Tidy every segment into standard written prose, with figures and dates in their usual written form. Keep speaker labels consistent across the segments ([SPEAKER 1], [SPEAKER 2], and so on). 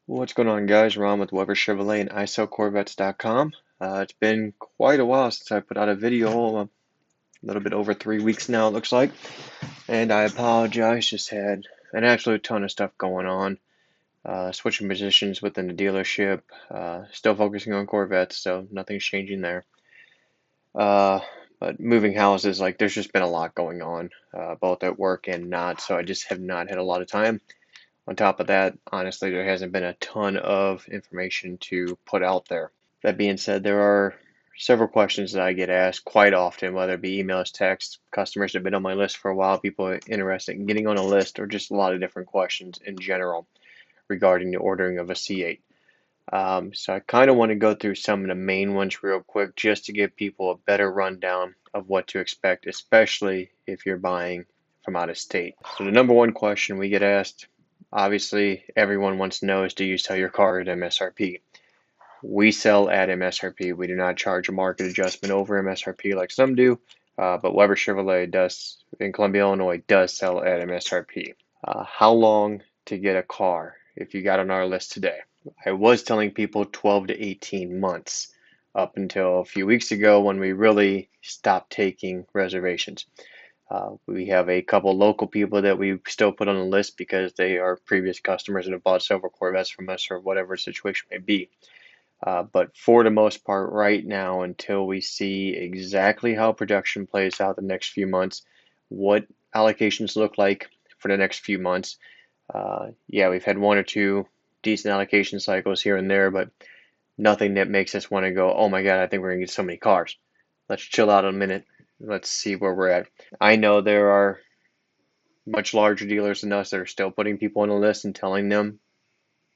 [SPEAKER 1] What's going on, guys? Ron with Weber Chevrolet and iSellCorvettes.com. It's been quite a while since I put out a video, a little bit over 3 weeks now, it looks like. And I apologize, just had an absolute ton of stuff going on. Switching positions within the dealership, still focusing on Corvettes, so nothing's changing there. Uh, but moving houses, like there's just been a lot going on, both at work and not, so I just have not had a lot of time. On top of that, honestly, there hasn't been a ton of information to put out there. That being said, there are several questions that I get asked quite often, whether it be emails, texts, customers that have been on my list for a while, people interested in getting on a list, or just a lot of different questions in general regarding the ordering of a C8. So I kind of want to go through some of the main ones real quick just to give people a better rundown of what to expect, especially if you're buying from out of state. So the number one question we get asked, obviously everyone wants to know, is do you sell your car at MSRP? We sell at MSRP. We do not charge a market adjustment over MSRP like some do, but Weber Chevrolet does, in Columbia, Illinois, does sell at MSRP. How long to get a car if you got on our list today? I was telling people 12 to 18 months up until a few weeks ago when we really stopped taking reservations. We have a couple local people that we still put on the list because they are previous customers and have bought several Corvettes from us or whatever the situation may be. But for the most part, right now, until we see exactly how production plays out the next few months, what allocations look like for the next few months. Yeah, we've had one or two decent allocation cycles here and there, but nothing that makes us want to go, oh my God, I think we're going to get so many cars. Let's chill out a minute. Let's see where we're at. I know there are much larger dealers than us that are still putting people on the list and telling them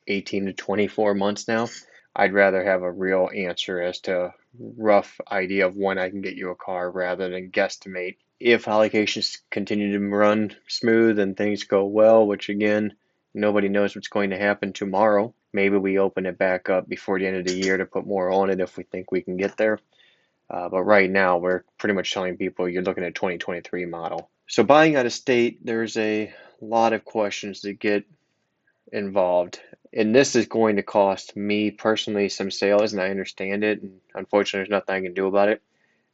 [SPEAKER 1] 18 to 24 months now. I'd rather have a real answer as to rough idea of when I can get you a car rather than guesstimate. If allocations continue to run smooth and things go well, which again, nobody knows what's going to happen tomorrow. Maybe we open it back up before the end of the year to put more on it if we think we can get there. But right now, we're pretty much telling people you're looking at 2023 model. So buying out of state, there's a lot of questions that get involved. And this is going to cost me personally some sales, and I understand it. And unfortunately, there's nothing I can do about it.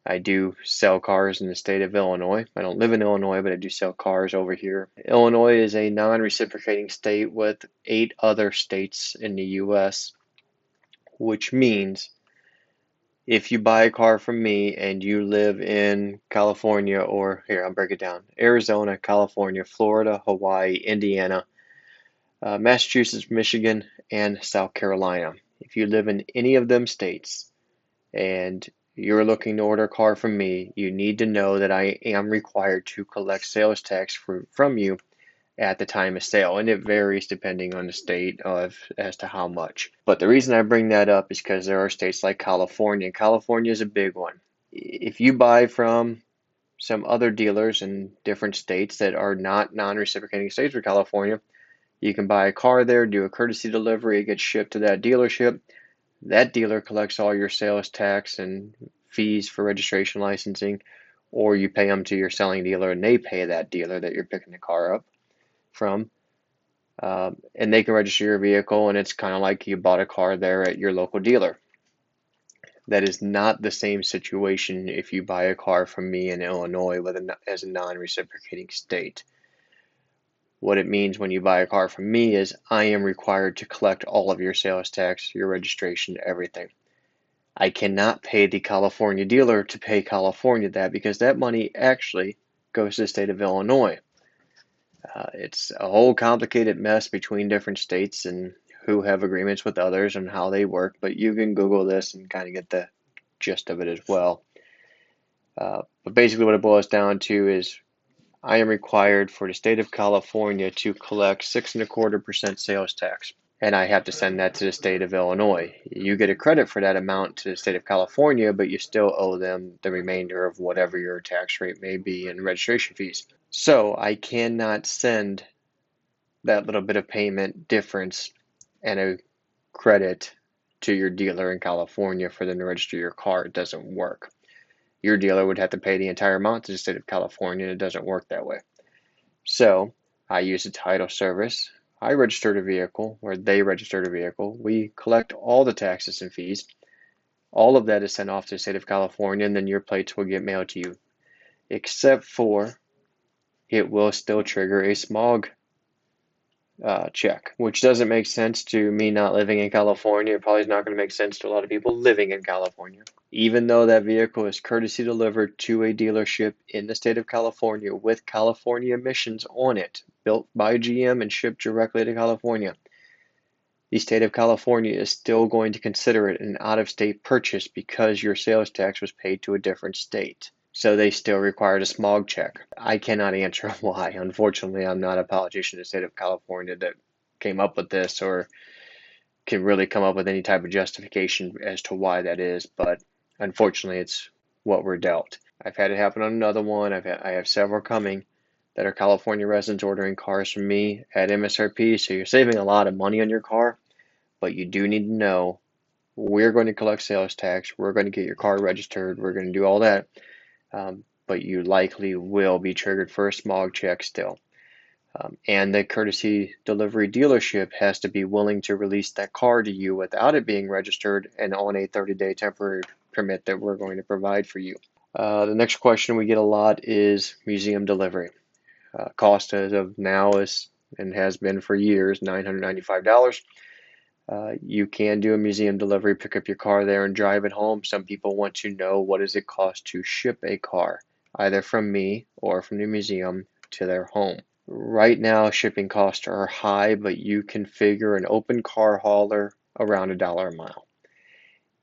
[SPEAKER 1] I do sell cars in the state of Illinois. I don't live in Illinois, but I do sell cars over here. Illinois is a non-reciprocating state with 8 other states in the U.S., which means if you buy a car from me and you live in California, or here, I'll break it down: Arizona, California, Florida, Hawaii, Indiana, Massachusetts, Michigan, and South Carolina. If you live in any of them states and you're looking to order a car from me, you need to know that I am required to collect sales tax from you at the time of sale, and it varies depending on the state as to how much. But the reason I bring that up is because there are states like California. California is a big one. If you buy from some other dealers in different states that are not non-reciprocating states for California, you can buy a car there, do a courtesy delivery, it gets shipped to that dealership. That dealer collects all your sales tax and fees for registration licensing, or you pay them to your selling dealer and they pay that dealer that you're picking the car up from. And they can register your vehicle, and it's kind of like you bought a car there at your local dealer. That is not the same situation if you buy a car from me in Illinois as a non-reciprocating state. What it means when you buy a car from me is I am required to collect all of your sales tax, your registration, everything. I cannot pay the California dealer to pay California that, because that money actually goes to the state of Illinois. It's a whole complicated mess between different states and who have agreements with others and how they work, but you can Google this and kind of get the gist of it as well. But basically what it boils down to is I am required for the state of California to collect 6.25% sales tax, and I have to send that to the state of Illinois. You get a credit for that amount to the state of California, but you still owe them the remainder of whatever your tax rate may be in registration fees. So I cannot send that little bit of payment difference and a credit to your dealer in California for them to register your car. It doesn't work. Your dealer would have to pay the entire amount to the state of California. It doesn't work that way. So I use a title service. I registered a vehicle, or they registered a vehicle. We collect all the taxes and fees. All of that is sent off to the state of California, and then your plates will get mailed to you. Except for it will still trigger a smog check, which doesn't make sense to me not living in California. It probably is not going to make sense to a lot of people living in California. Even though that vehicle is courtesy delivered to a dealership in the state of California with California emissions on it, built by GM and shipped directly to California, the state of California is still going to consider it an out-of-state purchase because your sales tax was paid to a different state. So they still required a smog check. I cannot answer why. Unfortunately, I'm not a politician in the state of California that came up with this or can really come up with any type of justification as to why that is, but unfortunately, it's what we're dealt. I've had it happen on another one. I have several coming that are California residents ordering cars from me at MSRP, so you're saving a lot of money on your car, but you do need to know we're going to collect sales tax, we're going to get your car registered, we're going to do all that, but you likely will be triggered for a smog check still. And the courtesy delivery dealership has to be willing to release that car to you without it being registered and on a 30-day temporary permit that we're going to provide for you. The next question we get a lot is museum delivery. Cost as of now is and has been for years $995. You can do a museum delivery, pick up your car there and drive it home. Some people want to know what does it cost to ship a car, either from me or from the museum to their home. Right now, shipping costs are high, but you can figure an open car hauler around $1 a mile.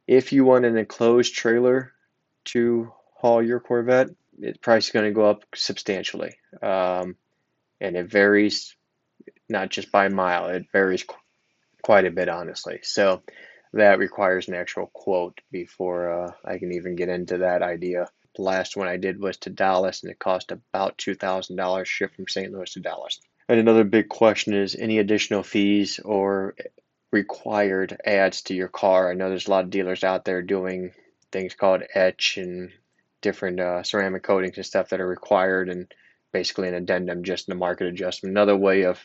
[SPEAKER 1] If you want an enclosed trailer to haul your Corvette, the price is going to go up substantially. And it varies not just by mile, it varies quite a bit, honestly. So that requires an actual quote before I can even get into that idea. The last one I did was to Dallas, and it cost about $2,000 shipped from St. Louis to Dallas. And another big question is any additional fees or required adds to your car. I know there's a lot of dealers out there doing things called etch and different ceramic coatings and stuff that are required, and basically an addendum just in the market adjustment. Another way of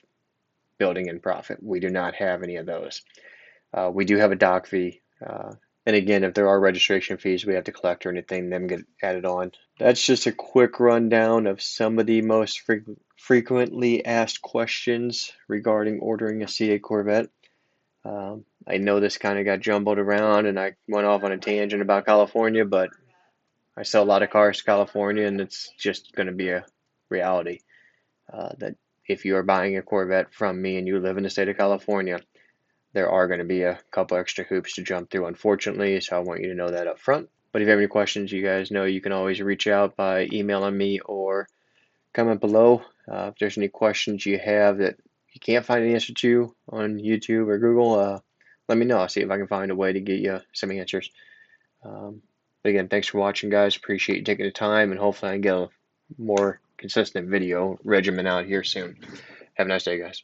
[SPEAKER 1] building in profit. We do not have any of those. We do have a dock fee. And again, if there are registration fees we have to collect or anything, them get added on. That's just a quick rundown of some of the most frequently asked questions regarding ordering a C8 Corvette. I know this kind of got jumbled around and I went off on a tangent about California, but I sell a lot of cars to California, and it's just going to be a reality that if you are buying a Corvette from me and you live in the state of California, there are going to be a couple extra hoops to jump through, unfortunately, so I want you to know that up front. But if you have any questions, you guys know you can always reach out by emailing me or comment below. If there's any questions you have that you can't find an answer to on YouTube or Google, let me know. I'll see if I can find a way to get you some answers. But again, thanks for watching, guys. Appreciate you taking the time, and hopefully I can get a more consistent video regimen out here soon. Have a nice day, guys.